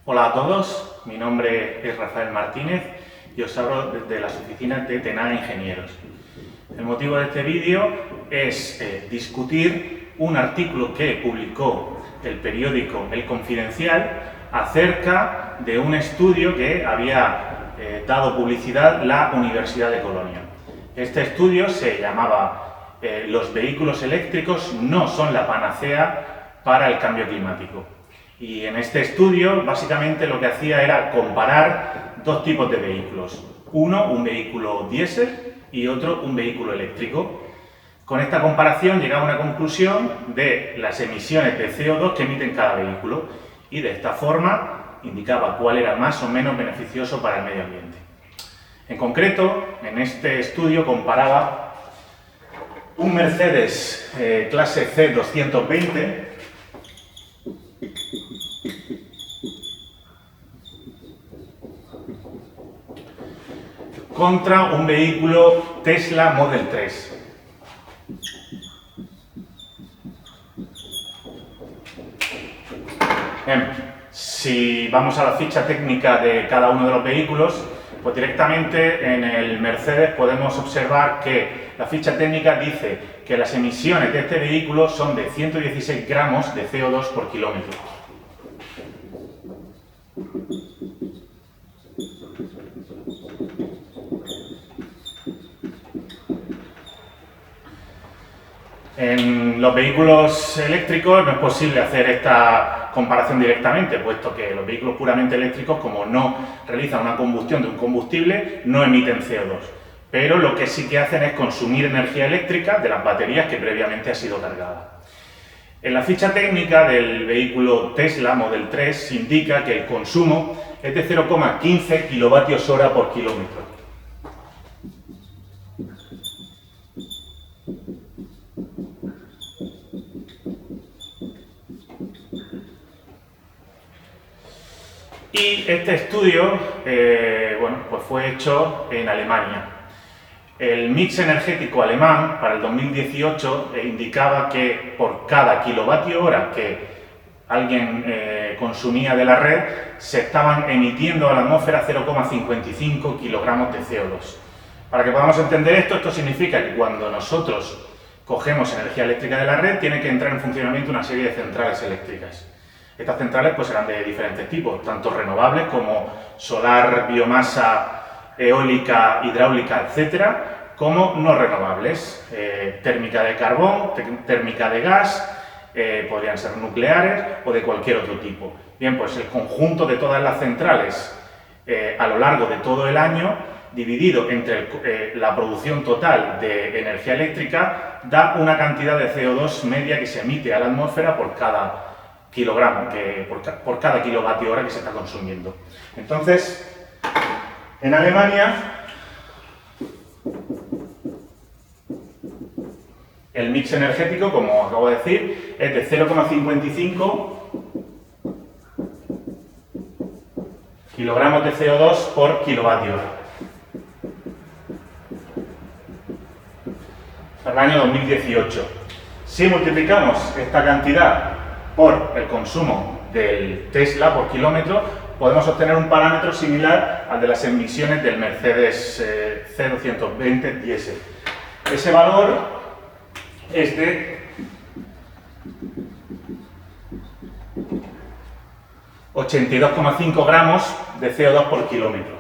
Hola a todos, mi nombre es Rafael Martínez y os hablo desde las oficinas de Tenada Ingenieros. El motivo de este vídeo es discutir un artículo que publicó el periódico El Confidencial acerca de un estudio que había dado publicidad la Universidad de Colonia. Este estudio se llamaba Los vehículos eléctricos no son la panacea para el cambio climático. Y en este estudio, básicamente lo que hacía era comparar dos tipos de vehículos. Uno, un vehículo diésel y otro, un vehículo eléctrico. Con esta comparación llegaba a una conclusión de las emisiones de CO2 que emiten cada vehículo y de esta forma indicaba cuál era más o menos beneficioso para el medio ambiente. En concreto, en este estudio comparaba un Mercedes clase C 220 contra un vehículo Tesla Model 3. Bien, si vamos a la ficha técnica de cada uno de los vehículos, pues directamente en el Mercedes podemos observar que la ficha técnica dice que las emisiones de este vehículo son de 116 gramos de CO2 por kilómetro. En los vehículos eléctricos no es posible hacer esta comparación directamente, puesto que los vehículos puramente eléctricos, como no realizan una combustión de un combustible, no emiten CO2. Pero lo que sí que hacen es consumir energía eléctrica de las baterías que previamente ha sido cargada. En la ficha técnica del vehículo Tesla Model 3 se indica que el consumo es de 0,15 kWh por kilómetro. Y este estudio pues fue hecho en Alemania. El mix energético alemán para el 2018 indicaba que por cada kilovatio hora que alguien consumía de la red se estaban emitiendo a la atmósfera 0,55 kilogramos de CO2. Para que podamos entender esto, esto significa que cuando nosotros cogemos energía eléctrica de la red tiene que entrar en funcionamiento una serie de centrales eléctricas. Estas centrales pues serán de diferentes tipos, tanto renovables como solar, biomasa, eólica, hidráulica, etcétera, como no renovables, térmica de carbón, térmica de gas, podrían ser nucleares o de cualquier otro tipo. Bien, pues el conjunto de todas las centrales a lo largo de todo el año, dividido entre la producción total de energía eléctrica, da una cantidad de CO2 media que se emite a la atmósfera por cada kilogramo, por cada kilovatio hora que se está consumiendo. Entonces, en Alemania, el mix energético, como acabo de decir, es de 0,55 kilogramos de CO2 por kilovatio hora. Para el año 2018. Si multiplicamos esta cantidad por el consumo del Tesla por kilómetro, podemos obtener un parámetro similar al de las emisiones del Mercedes C220 diésel. Ese valor es de 82,5 gramos de CO2 por kilómetro.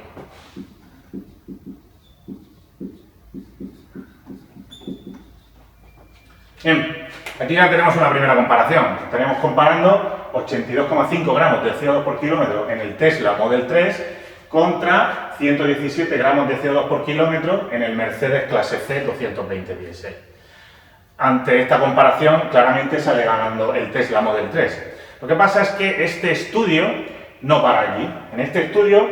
Bien, aquí ya tenemos una primera comparación. Estaríamos comparando 82,5 gramos de CO2 por kilómetro en el Tesla Model 3 contra 117 gramos de CO2 por kilómetro en el Mercedes clase C 220 diésel. Ante esta comparación, claramente sale ganando el Tesla Model 3. Lo que pasa es que este estudio no para allí. En este estudio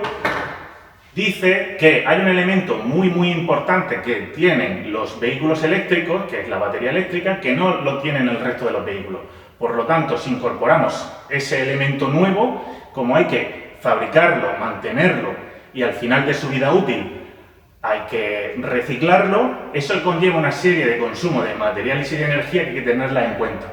dice que hay un elemento muy importante que tienen los vehículos eléctricos, que es la batería eléctrica, que no lo tienen el resto de los vehículos. Por lo tanto, si incorporamos ese elemento nuevo, como hay que fabricarlo, mantenerlo y al final de su vida útil hay que reciclarlo, eso conlleva una serie de consumo de materiales y de energía que hay que tenerla en cuenta.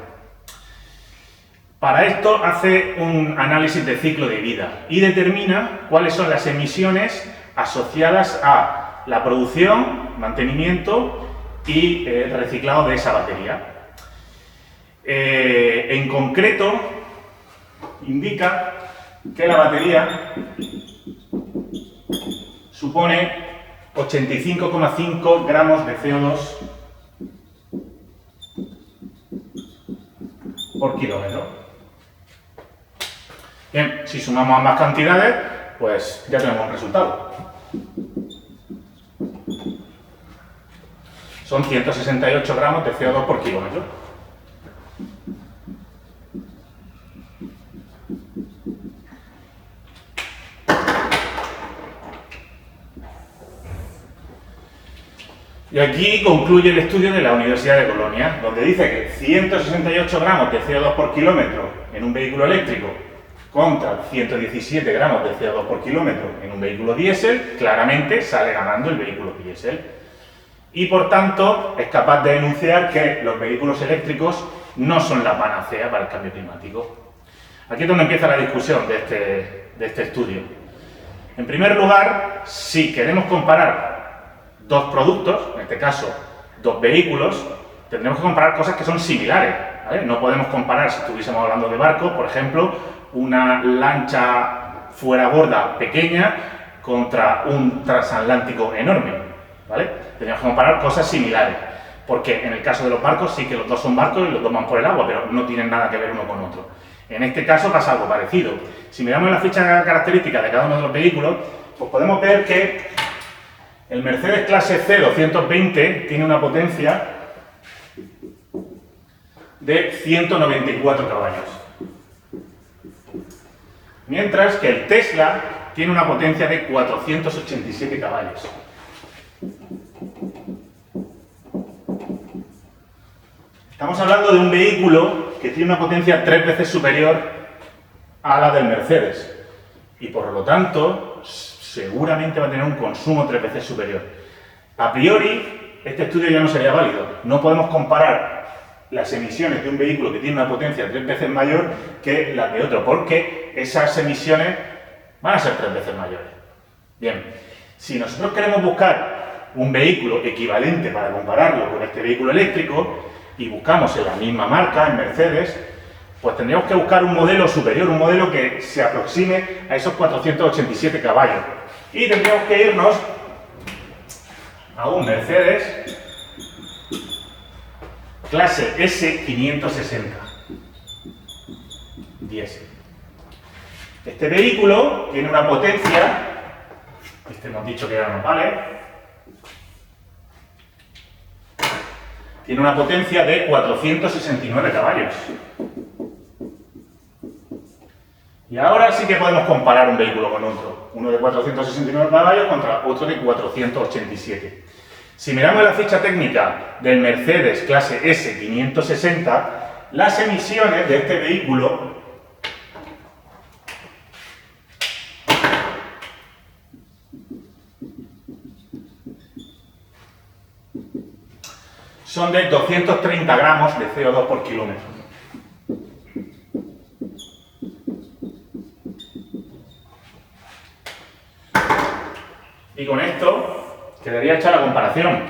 Para esto hace un análisis de ciclo de vida y determina cuáles son las emisiones asociadas a la producción, mantenimiento y reciclado de esa batería. En concreto, indica que la batería supone 85,5 gramos de CO2 por kilómetro. Bien, si sumamos ambas cantidades, pues ya tenemos un resultado. Son 168 gramos de CO2 por kilómetro. Y aquí concluye el estudio de la Universidad de Colonia, donde dice que 168 gramos de CO2 por kilómetro en un vehículo eléctrico contra 117 gramos de CO2 por kilómetro en un vehículo diésel, claramente sale ganando el vehículo diésel. Y por tanto es capaz de denunciar que los vehículos eléctricos no son la panacea para el cambio climático. Aquí es donde empieza la discusión de este estudio. En primer lugar, si queremos comparar dos productos, en este caso dos vehículos, tendremos que comparar cosas que son similares, ¿vale? No podemos comparar, si estuviésemos hablando de barcos, por ejemplo, una lancha fuera borda pequeña contra un transatlántico enorme, ¿vale? Tenemos que comparar cosas similares, porque en el caso de los barcos sí que los dos son barcos y los dos van por el agua, pero no tienen nada que ver uno con otro. En este caso pasa algo parecido. Si miramos la ficha característica de cada uno de los vehículos, pues podemos ver que el Mercedes clase C 220 tiene una potencia de 194 caballos. Mientras que el Tesla tiene una potencia de 487 caballos. Estamos hablando de un vehículo que tiene una potencia 3 veces superior a la del Mercedes. Y por lo tanto, seguramente va a tener un consumo 3 veces superior. A priori, este estudio ya no sería válido. No podemos comparar las emisiones de un vehículo que tiene una potencia 3 veces mayor que las de otro, porque esas emisiones van a ser 3 veces mayores. Bien, si nosotros queremos buscar un vehículo equivalente para compararlo con este vehículo eléctrico y buscamos en la misma marca, en Mercedes, pues tendríamos que buscar un modelo superior, un modelo que se aproxime a esos 487 caballos. Y tendríamos que irnos a un Mercedes clase S560 diésel. Este vehículo tiene una potencia, hemos dicho que ya no vale, tiene una potencia de 469 caballos. Y ahora sí que podemos comparar un vehículo con otro, uno de 469 caballos contra otro de 487. Si miramos la ficha técnica del Mercedes clase S560, las emisiones de este vehículo son de 230 gramos de CO2 por kilómetro. Y con esto quedaría hecha la comparación.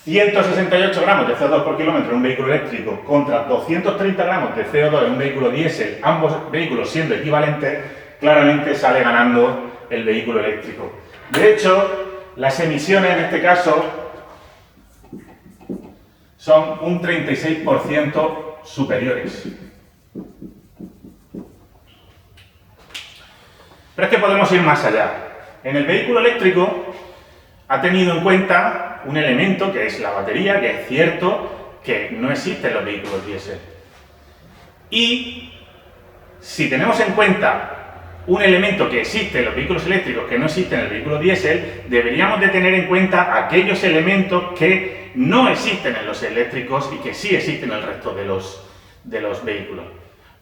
168 gramos de CO2 por kilómetro en un vehículo eléctrico contra 230 gramos de CO2 en un vehículo diésel, ambos vehículos siendo equivalentes, claramente sale ganando el vehículo eléctrico. De hecho, las emisiones en este caso son un 36% superiores. Pero es que podemos ir más allá. En el vehículo eléctrico ha tenido en cuenta un elemento que es la batería, que es cierto que no existe en los vehículos diésel. Y si tenemos en cuenta un elemento que existe en los vehículos eléctricos que no existe en el vehículo diésel, deberíamos de tener en cuenta aquellos elementos que no existen en los eléctricos y que sí existen en el resto de los vehículos.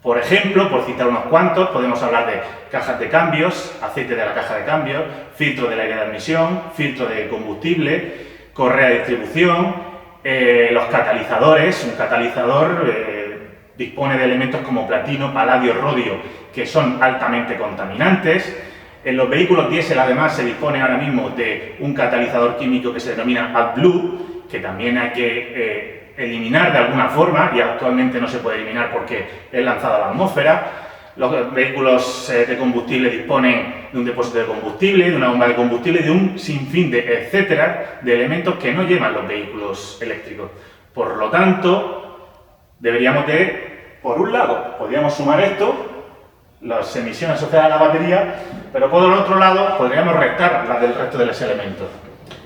Por ejemplo, por citar unos cuantos, podemos hablar de cajas de cambios, aceite de la caja de cambios, filtro del aire de admisión, filtro de combustible, correa de distribución, los catalizadores. Un catalizador dispone de elementos como platino, paladio, rodio, que son altamente contaminantes. En los vehículos diésel, además, se dispone ahora mismo de un catalizador químico que se denomina AdBlue, que también hay que eliminar de alguna forma, y actualmente no se puede eliminar porque es lanzado a la atmósfera. Los vehículos de combustible disponen de un depósito de combustible, de una bomba de combustible, de un sinfín de etcétera, de elementos que no llevan los vehículos eléctricos. Por lo tanto, deberíamos de, por un lado, podríamos sumar esto, las emisiones asociadas a la batería, pero por el otro lado podríamos restar las del resto de los elementos.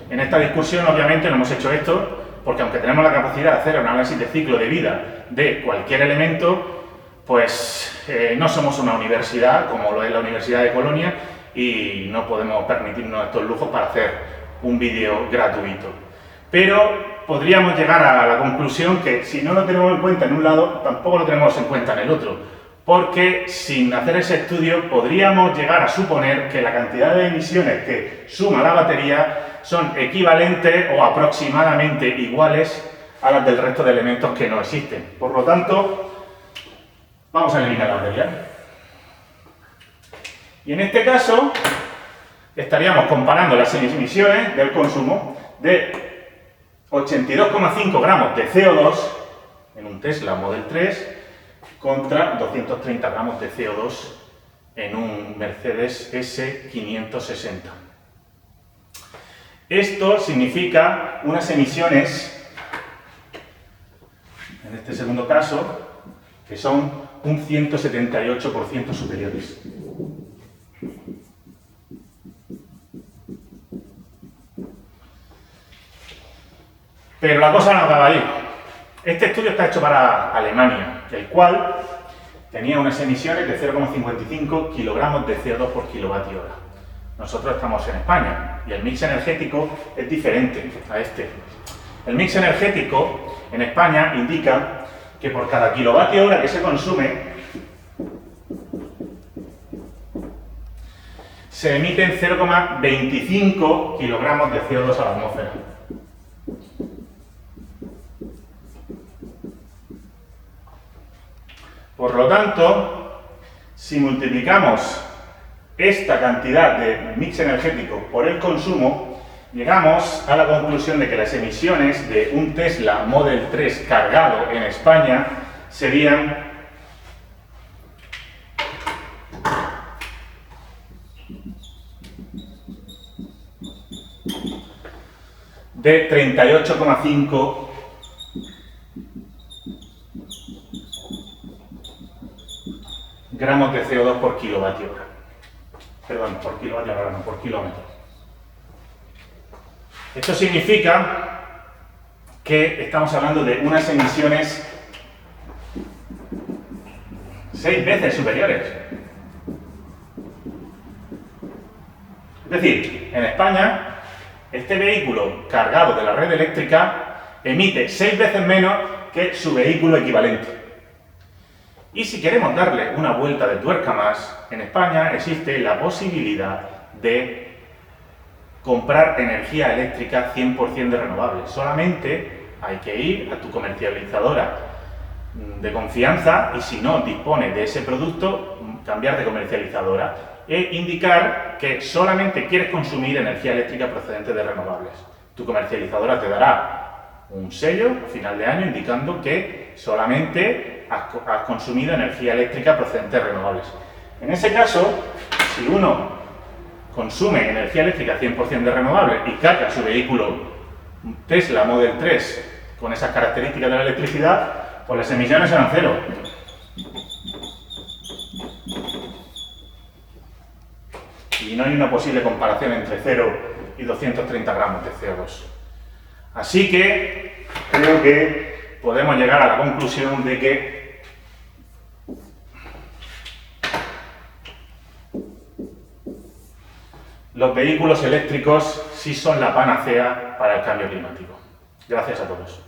En esta discusión, obviamente, no hemos hecho esto porque, aunque tenemos la capacidad de hacer un análisis de ciclo de vida de cualquier elemento, pues no somos una universidad como lo es la Universidad de Colonia y no podemos permitirnos estos lujos para hacer un vídeo gratuito. Pero podríamos llegar a la conclusión que si no lo tenemos en cuenta en un lado, tampoco lo tenemos en cuenta en el otro. Porque sin hacer ese estudio podríamos llegar a suponer que la cantidad de emisiones que suma la batería son equivalentes o aproximadamente iguales a las del resto de elementos que no existen. Por lo tanto, vamos a eliminar la batería. Y en este caso, estaríamos comparando las emisiones del consumo de 82,5 gramos de CO2 en un Tesla Model 3 contra 230 gramos de CO2 en un Mercedes S560. Esto significa unas emisiones, en este segundo caso, que son un 178% superiores. Pero la cosa no acaba ahí. Este estudio está hecho para Alemania, el cual tenía unas emisiones de 0,55 kilogramos de CO2 por kilovatio hora. Nosotros estamos en España y el mix energético es diferente a este. El mix energético en España indica que por cada kilovatio hora que se consume se emiten 0,25 kilogramos de CO2 a la atmósfera. Por lo tanto, si multiplicamos esta cantidad de mix energético por el consumo, llegamos a la conclusión de que las emisiones de un Tesla Model 3 cargado en España serían de 38,5 gramos de CO2 por kilovatio hora. Perdón, por kilovatio hora, no, por kilómetro. Esto significa que estamos hablando de unas emisiones 6 veces superiores. Es decir, en España, este vehículo cargado de la red eléctrica emite 6 veces menos que su vehículo equivalente. Y si queremos darle una vuelta de tuerca más, en España existe la posibilidad de comprar energía eléctrica 100% de renovables. Solamente hay que ir a tu comercializadora de confianza y, si no dispone de ese producto, cambiar de comercializadora e indicar que solamente quieres consumir energía eléctrica procedente de renovables. Tu comercializadora te dará un sello a final de año indicando que solamente has consumido energía eléctrica procedente de renovables. En ese caso, si uno consume energía eléctrica 100% de renovables y carga su vehículo Tesla Model 3 con esas características de la electricidad, pues las emisiones serán cero. Y no hay una posible comparación entre 0 y 230 gramos de CO2. Así que creo que podemos llegar a la conclusión de que los vehículos eléctricos sí son la panacea para el cambio climático. Gracias a todos.